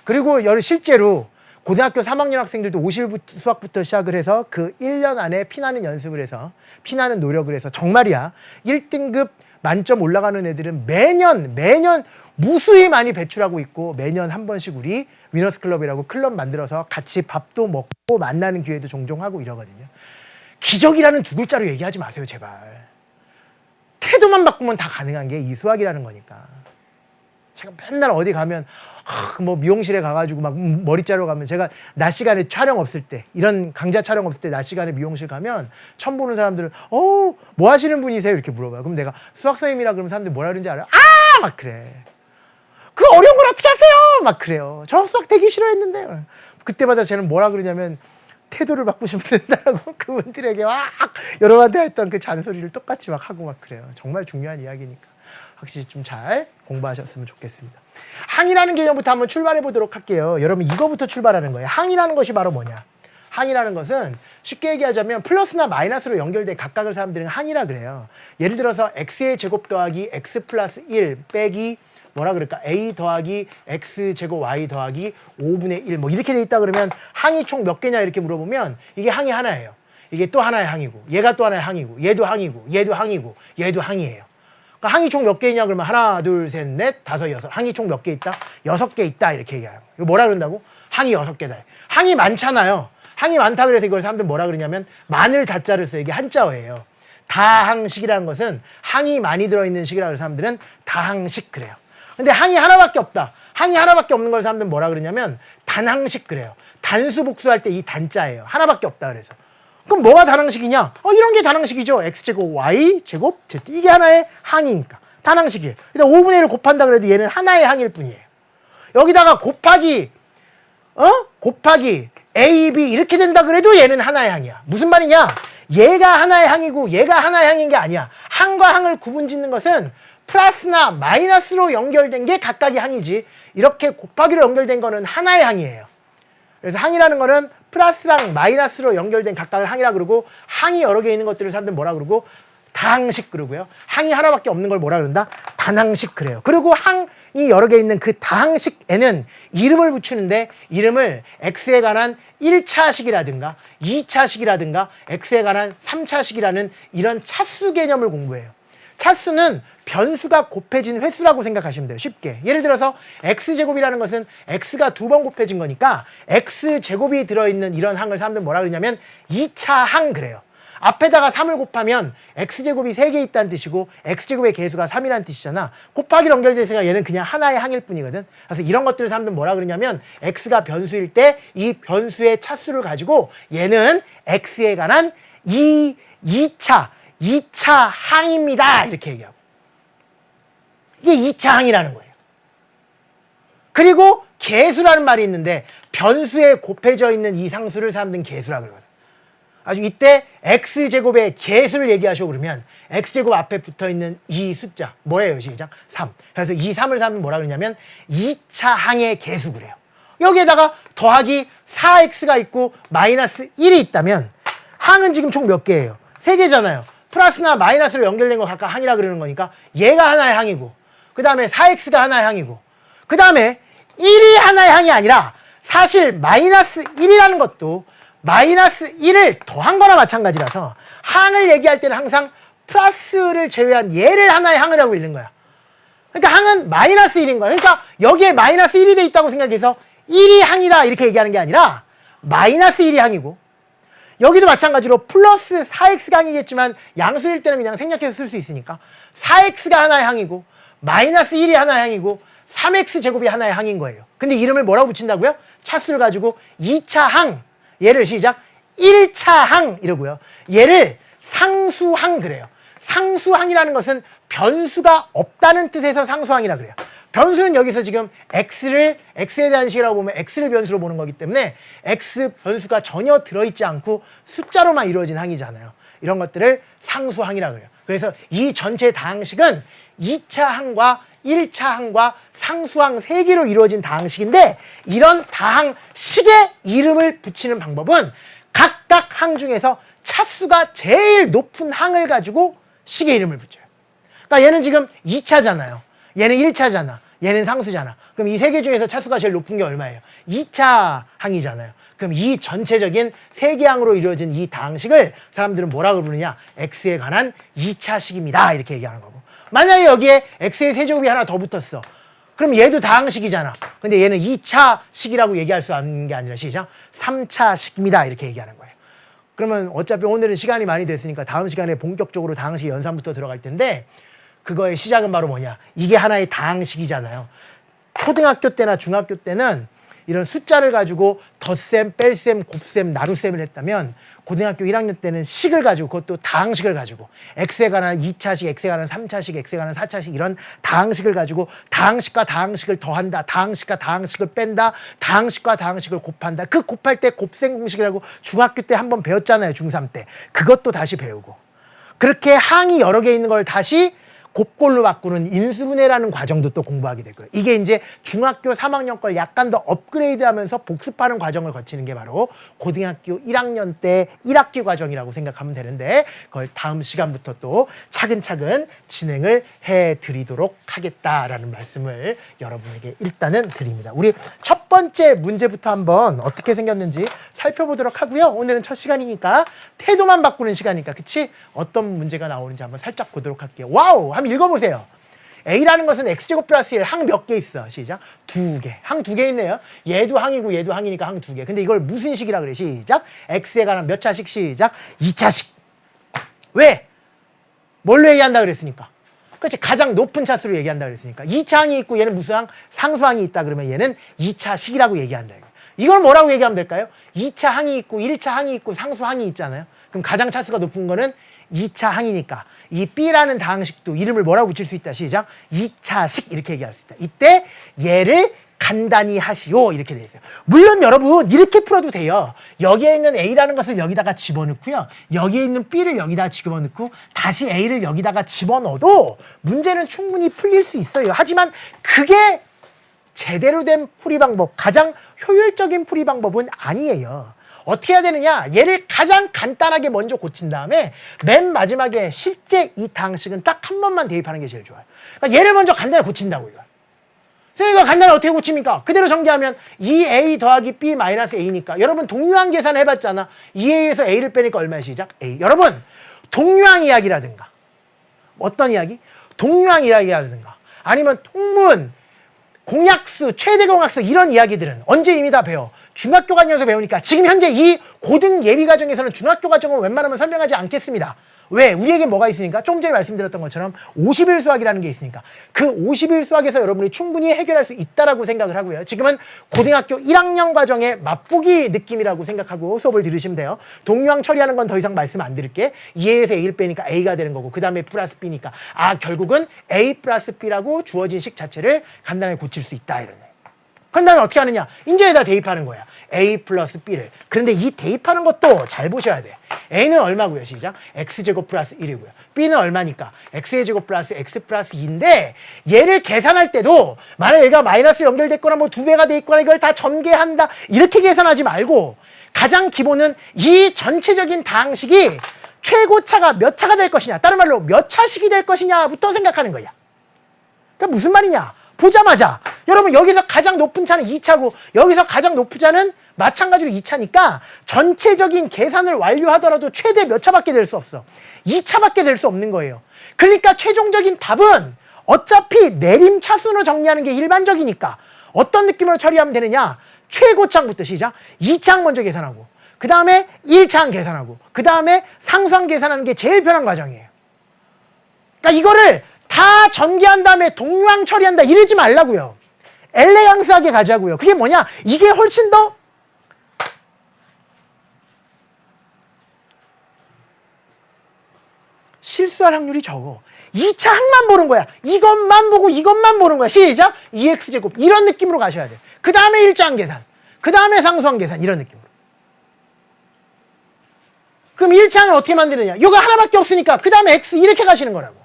그리고 실제로 고등학교 3학년 학생들도 50일 수학부터 시작을 해서 그 1년 안에 피나는 연습을 해서, 피나는 노력을 해서 정말이야 1등급 만점 올라가는 애들은 매년 무수히 많이 배출하고 있고, 매년 한 번씩 우리 위너스 클럽이라고 클럽 만들어서 같이 밥도 먹고 만나는 기회도 종종 하고 이러거든요. 기적이라는 두 글자로 얘기하지 마세요, 제발. 태도만 바꾸면 다 가능한 게 이 수학이라는 거니까. 제가 맨날 어디 가면 뭐 미용실에 가가지고 막 머리 자르러 가면 제가 낮 시간에 촬영 없을 때 이런 강좌 촬영 없을 때 낮 시간에 미용실 가면 처음 보는 사람들은 뭐 하시는 분이세요? 이렇게 물어봐요. 그럼 내가 수학 선생님이라 그러면 사람들이 뭐라 그러는지 알아요? 막 그래. 그 어려운 걸 어떻게 하세요? 막 그래요. 저 수학 되게 싫어했는데. 그때마다 쟤는 뭐라 그러냐면 태도를 바꾸시면 된다라고 그분들에게 막 여러분한테 했던 그 잔소리를 똑같이 막 하고 막 그래요. 정말 중요한 이야기니까 확실히 좀 잘 공부하셨으면 좋겠습니다. 항이라는 개념부터 한번 출발해 보도록 할게요. 여러분 이거부터 출발하는 거예요. 항이라는 것이 바로 뭐냐? 항이라는 것은 쉽게 얘기하자면 플러스나 마이너스로 연결된 각각을 사람들은 항이라 그래요. 예를 들어서 x의 제곱 더하기 x 플러스 1 빼기 뭐라 그럴까? a 더하기 x 제곱 y 더하기 5분의 1 뭐 이렇게 돼 있다 그러면 항이 총 몇 개냐 이렇게 물어보면 이게 항이 하나예요. 이게 또 하나의 항이고 얘가 또 하나의 항이고 얘도 항이고 얘도 항이고 얘도 항이에요. 그러니까 항이 총 몇 개 있냐 그러면 하나 둘 셋 넷 다섯 여섯 항이 총 몇 개 있다? 6개 있다 이렇게 얘기해요. 이거 뭐라 그런다고? 항이 6개다. 항이 많잖아요. 항이 많다 그래서 이걸 사람들 뭐라 그러냐면 많을 다자를 써요. 이게 한자어예요. 다항식이라는 것은 항이 많이 들어있는 식이라 그래서 사람들은 다항식 그래요. 근데 항이 하나밖에 없다. 항이 하나밖에 없는 걸 사람들은 뭐라 그러냐면 단항식 그래요. 단수 복수할 때 이 단자예요. 하나밖에 없다 그래서. 그럼 뭐가 단항식이냐? 이런 게 단항식이죠. x제곱 y제곱 z 이게 하나의 항이니까 단항식이에요. 일단 5분의 1을 곱한다 그래도 얘는 하나의 항일 뿐이에요. 여기다가 곱하기 a, b 이렇게 된다 그래도 얘는 하나의 항이야. 무슨 말이냐? 얘가 하나의 항이고 얘가 하나의 항인 게 아니야. 항과 항을 구분짓는 것은 플러스나 마이너스로 연결된 게 각각의 항이지 이렇게 곱하기로 연결된 거는 하나의 항이에요. 그래서 항이라는 거는 플러스랑 마이너스로 연결된 각각을 항이라 그러고 항이 여러 개 있는 것들을 사람들 뭐라 그러고 다항식 그러고요. 항이 하나밖에 없는 걸 뭐라 그런다? 단항식 그래요. 그리고 항이 여러 개 있는 그 다항식에는 이름을 붙이는데 이름을 x에 관한 1차식이라든가 2차식이라든가 x에 관한 3차식이라는 이런 차수 개념을 공부해요. 차수는 변수가 곱해진 횟수라고 생각하시면 돼요. 쉽게. 예를 들어서 x제곱이라는 것은 x가 2번 곱해진 거니까 x제곱이 들어있는 이런 항을 사람들 뭐라 그러냐면 2차 항 그래요. 앞에다가 3을 곱하면 x제곱이 3개 있다는 뜻이고 x제곱의 개수가 3이라는 뜻이잖아. 곱하기로 연결돼서 얘는 그냥 하나의 항일 뿐이거든. 그래서 이런 것들을 사람들 뭐라 그러냐면 x가 변수일 때 이 변수의 차수를 가지고 얘는 x에 관한 2차 항입니다. 이렇게 얘기하고. 이게 2차 항이라는 거예요. 그리고 개수라는 말이 있는데 변수에 곱해져 있는 이 상수를 사람들은 개수라 그러거든. 아주 이때 x제곱의 개수를 얘기하시고 그러면 x제곱 앞에 붙어있는 이 숫자 뭐예요? 시작 3. 그래서 이 3을 사람들은 뭐라 그러냐면 2차 항의 개수 그래요. 여기에다가 더하기 4x가 있고 마이너스 1이 있다면 항은 지금 총 몇 개예요? 3개잖아요. 플러스나 마이너스로 연결된 거 각각 항이라 그러는 거니까 얘가 하나의 항이고 그 다음에 4x가 하나의 항이고 그 다음에 1이 하나의 항이 아니라 사실 마이너스 1이라는 것도 마이너스 1을 더한 거나 마찬가지라서 항을 얘기할 때는 항상 플러스를 제외한 얘를 하나의 항이라고 읽는 거야. 그러니까 항은 마이너스 1인 거야. 그러니까 여기에 마이너스 1이 돼 있다고 생각해서 1이 항이다 이렇게 얘기하는 게 아니라 마이너스 1이 항이고 여기도 마찬가지로 플러스 4x가 항이겠지만 양수일 때는 그냥 생략해서 쓸 수 있으니까 4x가 하나의 항이고 마이너스 1이 하나의 항이고 3x제곱이 하나의 항인 거예요. 근데 이름을 뭐라고 붙인다고요? 차수를 가지고 2차 항, 얘를 시작 1차 항 이러고요. 얘를 상수항 그래요. 상수항이라는 것은 변수가 없다는 뜻에서 상수항이라 그래요. 변수는 여기서 지금 x에 대한 식이라고 보면 x를 변수로 보는 거기 때문에 x 변수가 전혀 들어있지 않고 숫자로만 이루어진 항이잖아요. 이런 것들을 상수항이라 그래요. 그래서 이 전체 다항식은 2차 항과 1차 항과 상수항 3개로 이루어진 다항식인데 이런 다항식의 이름을 붙이는 방법은 각각 항 중에서 차수가 제일 높은 항을 가지고 식의 이름을 붙여요. 그러니까 얘는 지금 2차잖아요. 얘는 1차잖아. 얘는 상수잖아. 그럼 이 3개 중에서 차수가 제일 높은 게 얼마예요? 2차 항이잖아요. 그럼 이 전체적인 3개 항으로 이루어진 이 다항식을 사람들은 뭐라고 부르냐? x에 관한 2차식입니다. 이렇게 얘기하는 거고. 만약에 여기에 x의 세제곱이 하나 더 붙었어. 그럼 얘도 다항식이잖아. 근데 얘는 2차식이라고 얘기할 수 없는 게 아니라 시작 3차식입니다. 이렇게 얘기하는 거예요. 그러면 어차피 오늘은 시간이 많이 됐으니까 다음 시간에 본격적으로 다항식 연산부터 들어갈 텐데 그거의 시작은 바로 뭐냐? 이게 하나의 다항식이잖아요. 초등학교 때나 중학교 때는 이런 숫자를 가지고 덧셈, 뺄셈, 곱셈, 나눗셈을 했다면 고등학교 1학년 때는 식을 가지고 그것도 다항식을 가지고 x에 관한 2차식, x에 관한 3차식, x에 관한 4차식 이런 다항식을 가지고 다항식과 다항식을 더한다. 다항식과 다항식을 뺀다. 다항식과 다항식을 곱한다. 그 곱할 때 곱셈 공식이라고 중학교 때 한번 배웠잖아요. 중3 때. 그것도 다시 배우고. 그렇게 항이 여러 개 있는 걸 다시 곱골로 바꾸는 인수분해라는 과정도 또 공부하게 되고요. 이게 이제 중학교 3학년 걸 약간 더 업그레이드하면서 복습하는 과정을 거치는 게 바로 고등학교 1학년 때 1학기 과정이라고 생각하면 되는데 그걸 다음 시간부터 또 차근차근 진행을 해드리도록 하겠다라는 말씀을 여러분에게 일단은 드립니다. 우리 첫 번째 문제부터 한번 어떻게 생겼는지 살펴보도록 하고요. 오늘은 첫 시간이니까 태도만 바꾸는 시간이니까 그치? 어떤 문제가 나오는지 한번 살짝 보도록 할게요. 와우! 한번 읽어보세요. A라는 것은 X제곱 플러스 1 항 몇 개 있어? 시작. 2개. 항 2개 있네요. 얘도 항이고 얘도 항이니까 항 2개. 근데 이걸 무슨 식이라 그래? 시작. X에 관한 몇 차식? 시작. 2차식. 왜? 뭘로 얘기한다 그랬으니까? 그렇지. 가장 높은 차수로 얘기한다 그랬으니까. 2차 항이 있고 얘는 무슨 항? 상수항이 있다 그러면 얘는 2차식이라고 얘기한다. 이걸 뭐라고 얘기하면 될까요? 2차 항이 있고 1차 항이 있고 상수항이 있잖아요. 그럼 가장 차수가 높은 거는 2차 항이니까 이 B라는 다항식도 이름을 뭐라고 붙일 수 있다. 시작. 2차식 이렇게 얘기할 수 있다. 이때 얘를 간단히 하시오 이렇게 돼 있어요. 물론 여러분 이렇게 풀어도 돼요. 여기에 있는 A라는 것을 여기다가 집어넣고요. 여기에 있는 B를 여기다가 집어넣고 다시 A를 여기다가 집어넣어도 문제는 충분히 풀릴 수 있어요. 하지만 그게 제대로 된 풀이 방법, 가장 효율적인 풀이 방법은 아니에요. 어떻게 해야 되느냐? 얘를 가장 간단하게 먼저 고친 다음에 맨 마지막에 실제 이 다항식은 딱 한 번만 대입하는 게 제일 좋아요. 그러니까 얘를 먼저 간단하게 고친다고 이거. 선생님 이거 간단하게 어떻게 고칩니까? 그대로 전개하면 2A 더하기 B 마이너스 A니까 여러분 동류항 계산 해봤잖아. 2A에서 A를 빼니까 얼마야? 시작. A. 여러분 동류항 이야기라든가 어떤 이야기? 동류항 이야기라든가 아니면 통분 공약수, 최대 공약수 이런 이야기들은 언제 이미 다 배워. 중학교 과정에서 배우니까 지금 현재 이 고등 예비 과정에서는 중학교 과정은 웬만하면 설명하지 않겠습니다. 왜? 우리에게 뭐가 있으니까? 좀 전에 말씀드렸던 것처럼 50일 수학이라는 게 있으니까 그 50일 수학에서 여러분이 충분히 해결할 수 있다라고 생각을 하고요. 지금은 고등학교 1학년 과정의 맛보기 느낌이라고 생각하고 수업을 들으시면 돼요. 동류항 처리하는 건 더 이상 말씀 안 드릴게. 2에서 A를 빼니까 A가 되는 거고 그 다음에 플러스 B니까 결국은 A 플러스 B라고 주어진 식 자체를 간단하게 고칠 수 있다 이러네. 그 다음에 어떻게 하느냐? 이제 여기다 대입하는 거야. A 플러스 B를. 그런데 이 대입하는 것도 잘 보셔야 돼. A는 얼마고요? 시작. X제곱 플러스 1이고요. B는 얼마니까? X의 제곱 플러스 X 플러스 2인데 얘를 계산할 때도 만약 얘가 마이너스 연결됐거나 뭐 2배가 돼 있거나 이걸 다 전개한다. 이렇게 계산하지 말고 가장 기본은 이 전체적인 다항식이 최고차가 몇 차가 될 것이냐. 다른 말로 몇 차식이 될 것이냐부터 생각하는 거야. 그러니까 무슨 말이냐? 보자마자 여러분 여기서 가장 높은 차는 2차고 여기서 가장 높은 차는 마찬가지로 2차니까 전체적인 계산을 완료하더라도 최대 몇 차밖에 될 수 없어. 2차밖에 될 수 없는 거예요. 그러니까 최종적인 답은 어차피 내림차순으로 정리하는 게 일반적이니까 어떤 느낌으로 처리하면 되느냐? 최고차부터 시작. 2차항 먼저 계산하고 그 다음에 1차항 계산하고 그 다음에 상수항 계산하는 게 제일 편한 과정이에요. 그러니까 이거를 다 전개한 다음에 동류항 처리한다 이러지 말라고요. 엘레강스하게 가자고요. 그게 뭐냐? 이게 훨씬 더 실수할 확률이 적어. 2차 항만 보는 거야. 이것만 보고 이것만 보는 거야. 시작. 2x제곱 이런 느낌으로 가셔야 돼. 그 다음에 1차항 계산 그 다음에 상수항 계산 이런 느낌으로. 그럼 1차항을 어떻게 만드느냐? 이거 하나밖에 없으니까 그 다음에 x 이렇게 가시는 거라고.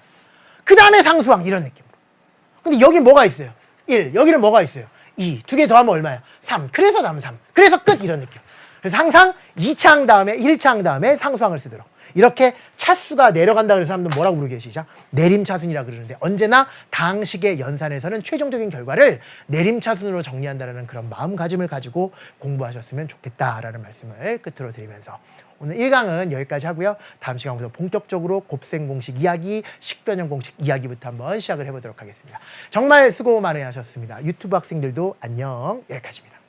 그 다음에 상수항 이런 느낌으로. 근데 여기 뭐가 있어요? 1. 여기는 뭐가 있어요? 2. 두 개 더하면 얼마야? 3. 그래서 다음 3. 그래서 끝 이런 느낌. 그래서 항상 2차항 다음에 1차항 다음에 상수항을 쓰도록. 이렇게 차수가 내려간다 그래서 사람들은 뭐라고 부르게 시작? 내림차순이라 그러는데 언제나 다항식의 연산에서는 최종적인 결과를 내림차순으로 정리한다는 그런 마음가짐을 가지고 공부하셨으면 좋겠다라는 말씀을 끝으로 드리면서 오늘 1강은 여기까지 하고요. 다음 시간부터 본격적으로 곱셈 공식 이야기, 식변형 공식 이야기부터 한번 시작을 해보도록 하겠습니다. 정말 수고 많이 하셨습니다. 유튜브 학생들도 안녕. 여기까지입니다.